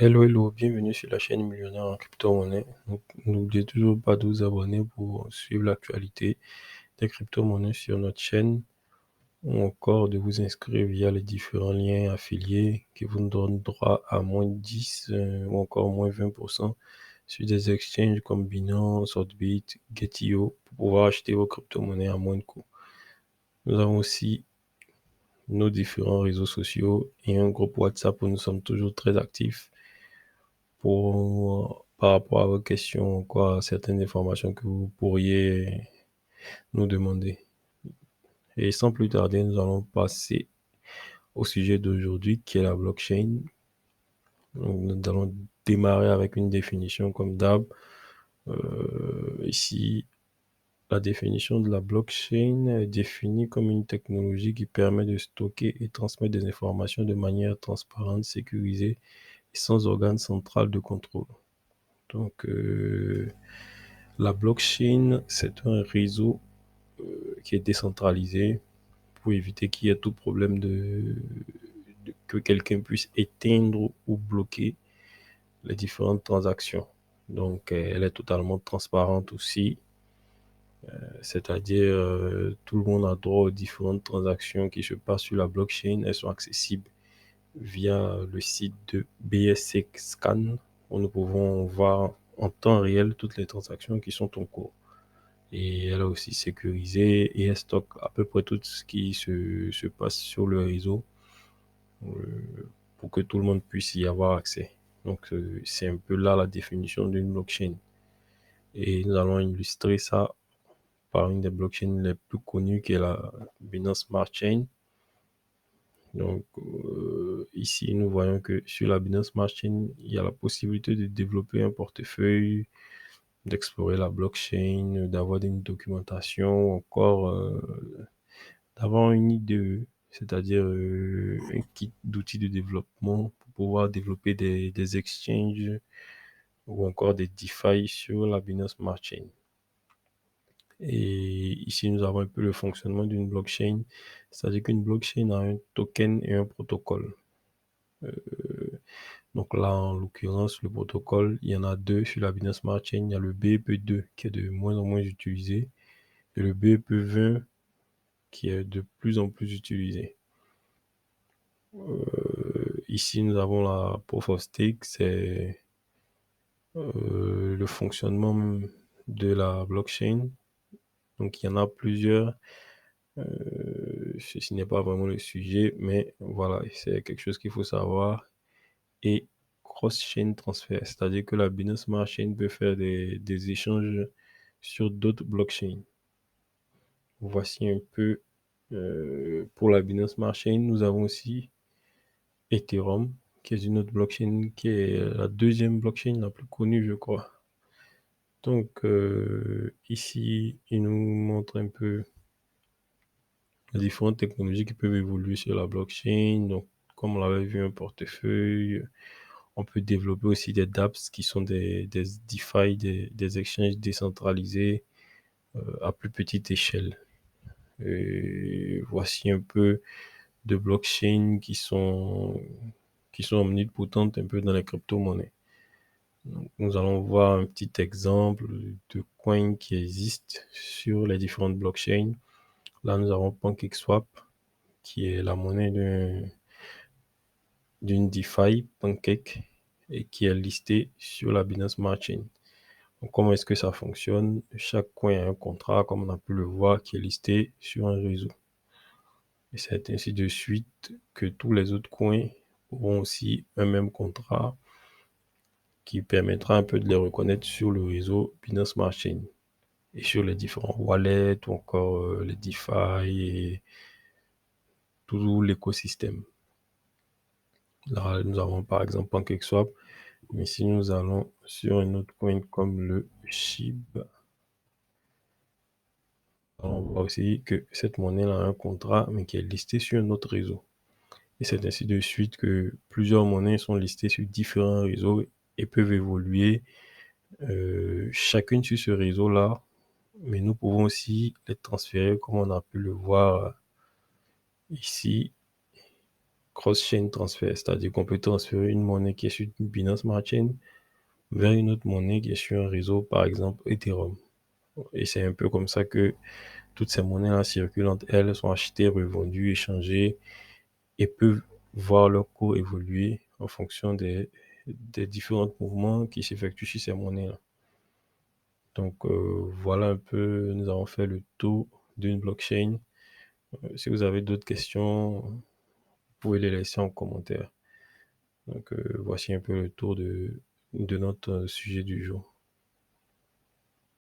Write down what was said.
Hello, hello, bienvenue sur la chaîne Millionnaire en crypto-monnaie. Donc, n'oubliez toujours pas de vous abonner pour suivre l'actualité des crypto-monnaies sur notre chaîne ou encore de vous inscrire via les différents liens affiliés qui vous donnent droit à moins 10 ou encore moins 20% sur des exchanges comme Binance, Hotbit, Getio pour pouvoir acheter vos crypto-monnaies à moins de coût. Nous avons aussi nos différents réseaux sociaux et un groupe WhatsApp où nous sommes toujours très actifs par rapport à vos questions ou quoi, à certaines informations que vous pourriez nous demander. Et sans plus tarder, nous allons passer au sujet d'aujourd'hui qui est la blockchain. Donc, nous allons démarrer avec une définition comme d'hab. Ici, la définition de la blockchain est définie comme une technologie qui permet de stocker et transmettre des informations de manière transparente, sécurisée et sans organe central de contrôle. Donc, la blockchain, c'est un réseau qui est décentralisé pour éviter qu'il y ait tout problème que quelqu'un puisse éteindre ou bloquer les différentes transactions. Donc, elle est totalement transparente aussi, c'est-à-dire tout le monde a droit aux différentes transactions qui se passent sur la blockchain. Elles sont accessibles via le site de BSC Scan où nous pouvons voir en temps réel toutes les transactions qui sont en cours. Et elle est aussi sécurisée et elle stocke à peu près tout ce qui se passe sur le réseau pour que tout le monde puisse y avoir accès. Donc, c'est un peu là la définition d'une blockchain. Et nous allons illustrer ça par une des blockchains les plus connues qui est la Binance Smart Chain. Donc, ici, nous voyons que sur la Binance Smart Chain, il y a la possibilité de développer un portefeuille, d'explorer la blockchain, d'avoir une documentation, encore d'avoir une IDE, c'est-à-dire un kit d'outils de développement pour pouvoir développer des exchanges ou encore des DeFi sur la Binance Smart Chain. Et ici, nous avons un peu le fonctionnement d'une blockchain, c'est-à-dire qu'une blockchain a un token et un protocole. Donc là, en l'occurrence, le protocole, il y en a deux sur la Binance Smart Chain. Il y a le BEP2 qui est de moins en moins utilisé et le BEP20 qui est de plus en plus utilisé. Ici, nous avons la Proof of Stake, c'est le fonctionnement de la blockchain. Donc, il y en a plusieurs. Ceci n'est pas vraiment le sujet, mais voilà, c'est quelque chose qu'il faut savoir. Et cross-chain transfer, c'est-à-dire que la Binance Smart Chain peut faire des échanges sur d'autres blockchains. Voici un peu pour la Binance Smart Chain. Nous avons aussi Ethereum, qui est une autre blockchain, qui est la deuxième blockchain la plus connue, je crois. Donc, ici, il nous montre un peu les différentes technologies qui peuvent évoluer sur la blockchain. Donc, comme on l'avait vu, un portefeuille. On peut développer aussi des dApps qui sont des DeFi, des exchanges décentralisés à plus petite échelle. Et voici un peu de blockchains qui sont omnipotentes un peu dans les crypto-monnaies. Donc, nous allons voir un petit exemple de coins qui existent sur les différentes blockchains. Là, nous avons PancakeSwap, qui est la monnaie d'une DeFi, Pancake, et qui est listée sur la Binance Smart Chain. Donc, comment est-ce que ça fonctionne? Chaque coin a un contrat, comme on a pu le voir, qui est listé sur un réseau. Et c'est ainsi de suite que tous les autres coins auront aussi un même contrat qui permettra un peu de les reconnaître sur le réseau Binance Smart Chain et sur les différents wallets ou encore les DeFi et tout l'écosystème. Là, nous avons par exemple PancakeSwap, mais si nous allons sur un autre coin comme le SHIB, on voit aussi que cette monnaie a un contrat, mais qui est listé sur un autre réseau. Et c'est ainsi de suite que plusieurs monnaies sont listées sur différents réseaux et peuvent évoluer chacune sur ce réseau-là. Mais nous pouvons aussi les transférer, comme on a pu le voir ici. cross-chain transfert, c'est-à-dire qu'on peut transférer une monnaie qui est sur Binance Smart Chain vers une autre monnaie qui est sur un réseau, par exemple Ethereum. Et c'est un peu comme ça que toutes ces monnaies-là circulent entre elles, sont achetées, revendues, échangées et peuvent voir leur cours évoluer en fonction des différents mouvements qui s'effectuent sur ces monnaies-là. Donc voilà un peu, nous avons fait le tour d'une blockchain. Si vous avez d'autres questions, vous pouvez les laisser en commentaire. Donc voici un peu le tour de notre sujet du jour.